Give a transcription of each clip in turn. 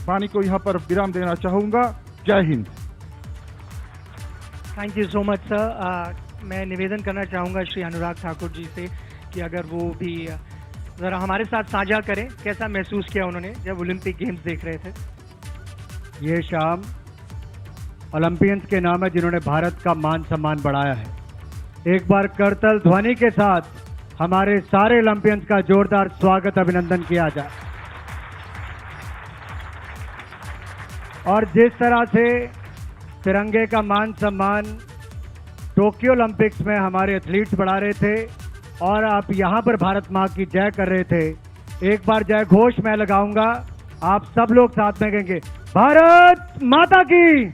वाणी को यहाँ पर विराम देना चाहूँगा। जय Hind. Thank you so much sir. मैं निवेदन करना चाहूँगा श्री अनुराग ठाकुर जी से कि अगर वो भी ज़रा हमारे साथ साझा करें कैसा महसूस किया उन्होंने जब ओलंपिक गेम्स देख रहे थे। ये शाम ओलंपियंस के नाम है जिन्होंने भारत का मान सम्मान बढ़ाया है। एक बार करतल ध्वनि के साथ हमारे सारे ओलंपियंस का जोरदार स्वागत अभिनंदन किया जाए। और जिस तरह से तिरंगे का मान सम्मान टोक्यो ओलंपिक्स में हमारे एथलीट्स बढ़ा रहे थे और आप यहाँ पर भारत माँ की जय कर रहे थे, एक बार जय घोष मैं लगाऊंगा, आप सब लोग साथ में कहेंगे भारत माता की।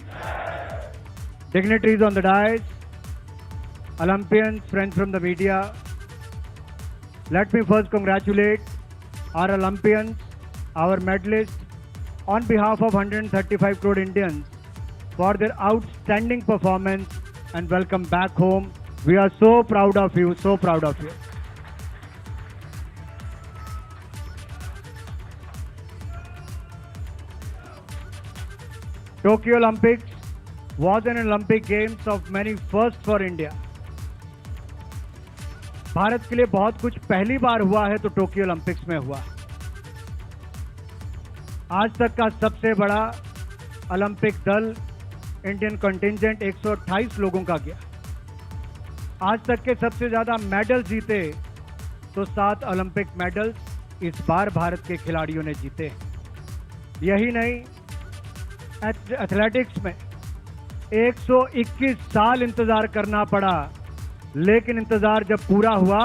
Dignitaries on the dais, Olympians, friends from the media, let me first congratulate our Olympians, our medalists, on behalf of 135 crore Indians for their outstanding performance and welcome back home. We are so proud of you, so proud of you. Tokyo Olympics was an Olympic Games of many firsts for India. Bharat के लिए बहुत कुछ पहली बार हुआ है तो Tokyo Olympics में हुआ। आज तक का सबसे बड़ा ओलंपिक दल इंडियन कंटिंजेंट 128 लोगों का गया। आज तक के सबसे ज्यादा मेडल जीते तो 7 ओलंपिक मेडल्स इस बार भारत के खिलाड़ियों ने जीते। यही नहीं, एथलेटिक्स में 121 साल इंतजार करना पड़ा, लेकिन इंतजार जब पूरा हुआ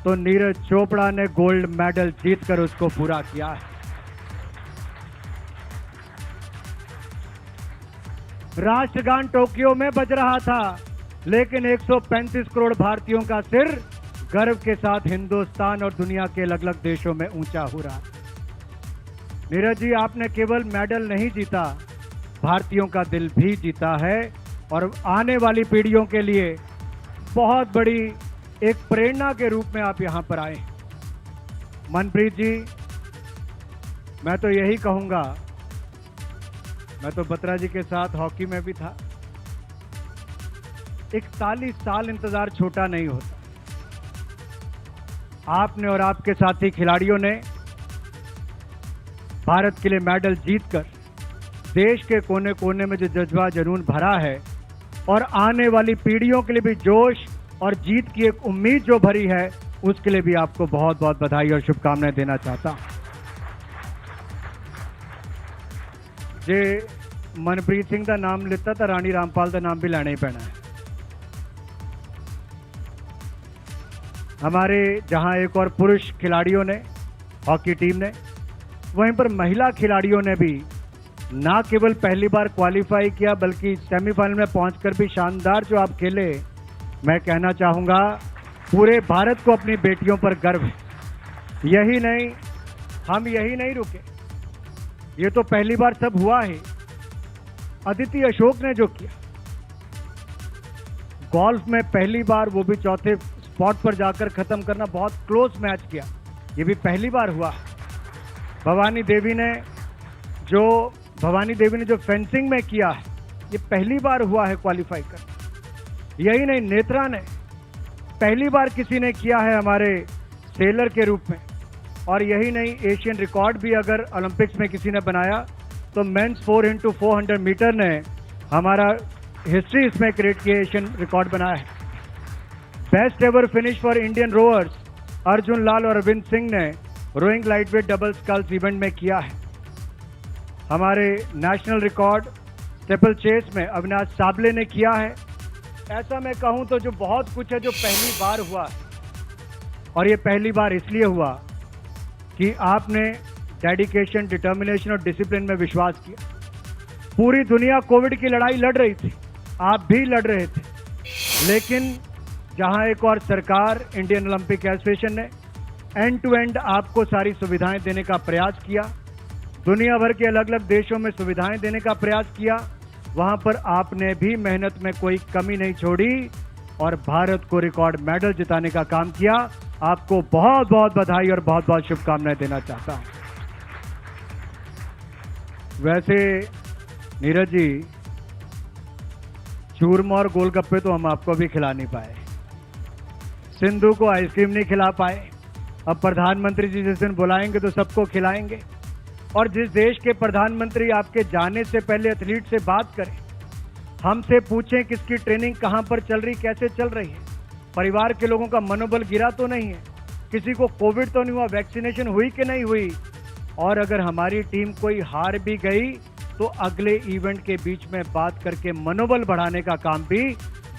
तो नीरज चोपड़ा ने गोल्ड मेडल जीतकर उसको पूरा किया है। राष्ट्रगान टोक्यो में बज रहा था, लेकिन 135 करोड़ भारतीयों का सिर गर्व के साथ हिंदुस्तान और दुनिया के अलग अलग देशों में ऊंचा हो रहा। नीरज जी, आपने केवल मेडल नहीं जीता, भारतीयों का दिल भी जीता है और आने वाली पीढ़ियों के लिए बहुत बड़ी एक प्रेरणा के रूप में आप यहां पर आए। मनप्रीत जी, मैं तो यही कहूंगा, मैं तो बत्रा जी के साथ हॉकी में भी था, 41 साल इंतजार छोटा नहीं होता। आपने और आपके साथी खिलाड़ियों ने भारत के लिए मेडल जीतकर देश के कोने कोने में जो जज्बा जुनून भरा है और आने वाली पीढ़ियों के लिए भी जोश और जीत की एक उम्मीद जो भरी है, उसके लिए भी आपको बहुत बहुत बधाई और शुभकामनाएं देना चाहता हूं। जे मनप्रीत सिंह का नाम लेता तो रानी रामपाल का नाम भी लेना ही पैना है। हमारे जहां एक और पुरुष खिलाड़ियों ने, हॉकी टीम ने, वहीं पर महिला खिलाड़ियों ने भी ना केवल पहली बार क्वालिफाई किया बल्कि सेमीफाइनल में पहुंचकर भी शानदार जो आप खेले। मैं कहना चाहूंगा पूरे भारत को अपनी बेटियों पर गर्व है। यही नहीं, हम यही नहीं रुके, ये तो पहली बार सब हुआ है। अदिति अशोक ने जो किया गोल्फ में पहली बार, वो भी चौथे स्पॉट पर जाकर खत्म करना, बहुत क्लोज मैच किया, ये भी पहली बार हुआ। भवानी देवी ने जो फेंसिंग में किया है, ये पहली बार हुआ है क्वालिफाई कर। यही नहीं, नेत्रा ने पहली बार किसी ने किया है हमारे सेलर के रूप में। और यही नहीं, एशियन रिकॉर्ड भी अगर ओलंपिक्स में किसी ने बनाया तो मेंस 4x400 मीटर ने हमारा हिस्ट्री इसमें क्रिएट किया, एशियन रिकॉर्ड बनाया है। Best ever finish for Indian rowers Arjun Lal और अरविंद सिंह ने rowing lightweight double sculls event में किया है। हमारे नेशनल रिकॉर्ड ट्रिपल चेस में अविनाश साबले ने किया है। ऐसा मैं कहूं तो जो बहुत कुछ है जो पहली बार हुआ है, और ये पहली बार इसलिए हुआ कि आपने डेडिकेशन, डिटर्मिनेशन और डिसिप्लिन में विश्वास किया। पूरी दुनिया कोविड की लड़ाई लड़ रही थी, आप भी लड़ रहे थे, लेकिन जहां एक और सरकार, इंडियन ओलंपिक एसोसिएशन ने एंड टू एंड आपको सारी सुविधाएं देने का प्रयास किया, दुनिया भर के अलग अलग देशों में सुविधाएं देने का प्रयास किया, वहां पर आपने भी मेहनत में कोई कमी नहीं छोड़ी और भारत को रिकॉर्ड मेडल जिताने का काम किया। आपको बहुत बहुत बधाई और बहुत बहुत शुभकामनाएं देना चाहता हूं। वैसे नीरज जी, चूरमा और गोलगप्पे तो हम आपको भी खिला नहीं पाए, सिंधु को आइसक्रीम नहीं खिला पाए। अब प्रधानमंत्री जी जिस दिन बुलाएंगे तो सबको खिलाएंगे। और जिस देश के प्रधानमंत्री आपके जाने से पहले एथलीट से बात करें, हमसे पूछें किसकी ट्रेनिंग कहां पर चल रही, कैसे चल रही है, परिवार के लोगों का मनोबल गिरा तो नहीं है, किसी को कोविड तो नहीं हुआ, वैक्सीनेशन हुई कि नहीं हुई, और अगर हमारी टीम कोई हार भी गई तो अगले इवेंट के बीच में बात करके मनोबल बढ़ाने का काम भी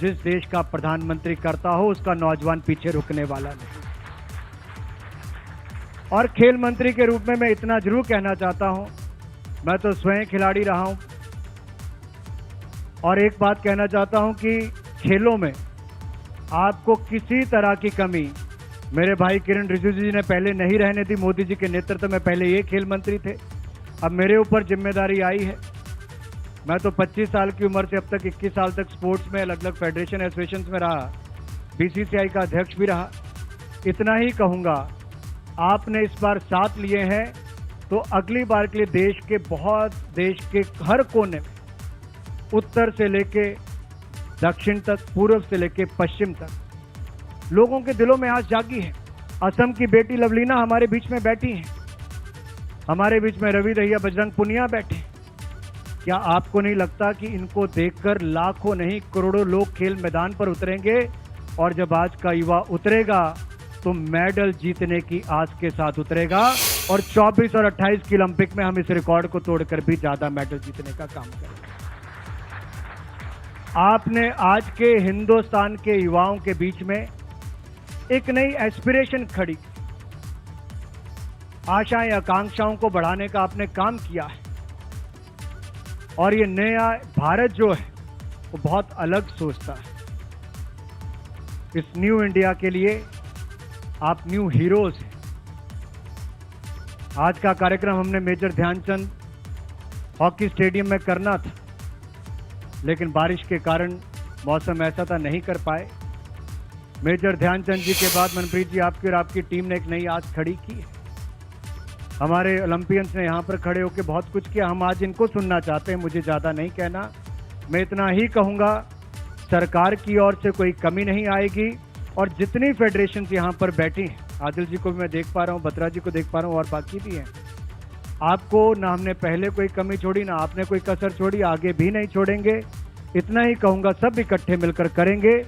जिस देश का प्रधानमंत्री करता हो उसका नौजवान पीछे रुकने वाला नहीं। और खेल मंत्री के रूप में मैं इतना जरूर कहना चाहता हूं, मैं तो स्वयं खिलाड़ी रहा हूं, और एक बात कहना चाहता हूं कि खेलों में आपको किसी तरह की कमी मेरे भाई किरण रिजिजू जी ने पहले नहीं रहने दी। मोदी जी के नेतृत्व में पहले ये खेल मंत्री थे, अब मेरे ऊपर जिम्मेदारी आई है। मैं तो 25 साल की उम्र से अब तक 21 साल तक स्पोर्ट्स में अलग अलग फेडरेशन एसोसिएशन में रहा, बीसीसीआई का अध्यक्ष भी रहा। इतना ही कहूंगा, आपने इस बार साथ लिए हैं तो अगली बार के लिए देश के हर कोने में, उत्तर से लेके दक्षिण तक, पूर्व से लेके पश्चिम तक, लोगों के दिलों में आज जागी है। असम की बेटी लवलीना हमारे बीच में बैठी हैं, हमारे बीच में रवि दहिया, बजरंग पुनिया बैठे। क्या आपको नहीं लगता कि इनको देखकर लाखों नहीं करोड़ों लोग खेल मैदान पर उतरेंगे, और जब आज का युवा उतरेगा तो मेडल जीतने की आस के साथ उतरेगा, और 24 और 28 की ओलंपिक में हम इस रिकॉर्ड को तोड़कर भी ज्यादा मेडल जीतने का काम करेंगे। आपने आज के हिंदुस्तान के युवाओं के बीच में एक नई एस्पिरेशन खड़ी, आशाएं आकांक्षाओं को बढ़ाने का आपने काम किया है, और ये नया भारत जो है वो बहुत अलग सोचता है। इस न्यू इंडिया के लिए आप न्यू हीरोज हैं। आज का कार्यक्रम हमने मेजर ध्यानचंद हॉकी स्टेडियम में करना था, लेकिन बारिश के कारण मौसम ऐसा था नहीं कर पाए। मेजर ध्यानचंद जी के बाद मनप्रीत जी आपकी और आपकी टीम ने एक नई आस खड़ी की है। हमारे ओलंपियंस ने यहाँ पर खड़े होकर बहुत कुछ किया, हम आज इनको सुनना चाहते हैं। मुझे ज़्यादा नहीं कहना, मैं इतना ही कहूँगा, सरकार की ओर से कोई कमी नहीं आएगी, और जितनी फेडरेशन यहाँ पर बैठी हैं, आदिल जी को भी मैं देख पा रहा हूँ, बत्रा जी को देख पा रहा हूँ, और बाकी भी हैं, आपको ना हमने पहले कोई कमी छोड़ी, ना आपने कोई कसर छोड़ी, आगे भी नहीं छोड़ेंगे। इतना ही कहूँगा, सब इकट्ठे मिलकर करेंगे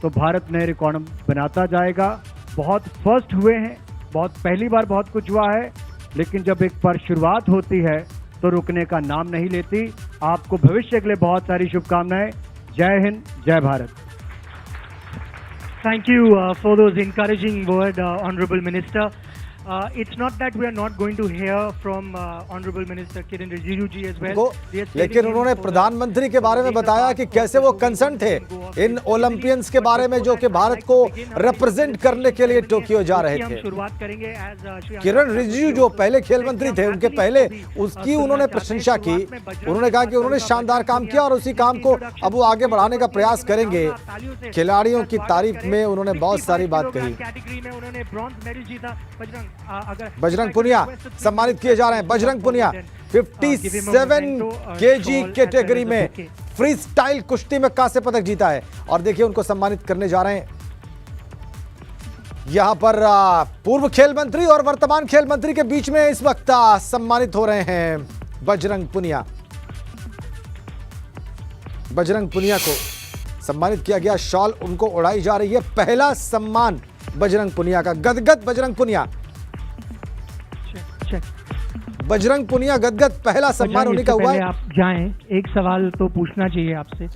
तो भारत नए रिकॉर्ड बनाता जाएगा। बहुत फर्स्ट हुए हैं, बहुत पहली बार बहुत कुछ हुआ है, लेकिन जब एक बार शुरुआत होती है तो रुकने का नाम नहीं लेती। आपको भविष्य के लिए बहुत सारी शुभकामनाएं। जय हिंद, जय Bharat. Thank you for those encouraging words, Honorable Minister. It's not that we are not going to hear from Honorable Minister Kiren Rijiju ji as well. लेकिन उन्होंने प्रधानमंत्री के बारे में बताया कि कैसे वो कंसर्न थे इन ओलंपियंस के बारे में जो कि भारत को रिप्रेजेंट करने के लिए टोक्यो जा रहे थे। शुरुआत करेंगे किरण रिजिजू जो पहले खेल मंत्री थे, उनके पहले उसकी उन्होंने प्रशंसा की। उन्होंने कहा कि उन्होंने शानदार काम किया और उसी काम को अब वो आगे बढ़ाने का प्रयास करेंगे। खिलाड़ियों की तारीफ में उन्होंने बहुत सारी बात कही। कैटेगरी में उन्होंने ब्रॉन्ज मेडल जीता। बजरंग पुनिया सम्मानित किए जा रहे हैं। बजरंग पुनिया 57 केजी कैटेगरी में फ्री स्टाइल कुश्ती में कांस्य पदक जीता है, और देखिए उनको सम्मानित करने जा रहे हैं। यहां पर पूर्व खेल मंत्री और वर्तमान खेल मंत्री के बीच में इस वक्त सम्मानित हो रहे हैं बजरंग पुनिया। बजरंग पुनिया को सम्मानित किया गया, शॉल उनको उड़ाई जा रही है। पहला सम्मान बजरंग पुनिया का। गदगद बजरंग पुनिया, बजरंग पुनिया गदगद, पहला सम्मान उन्हीं का हुआ है। आप जाएं, एक सवाल तो पूछना चाहिए आपसे।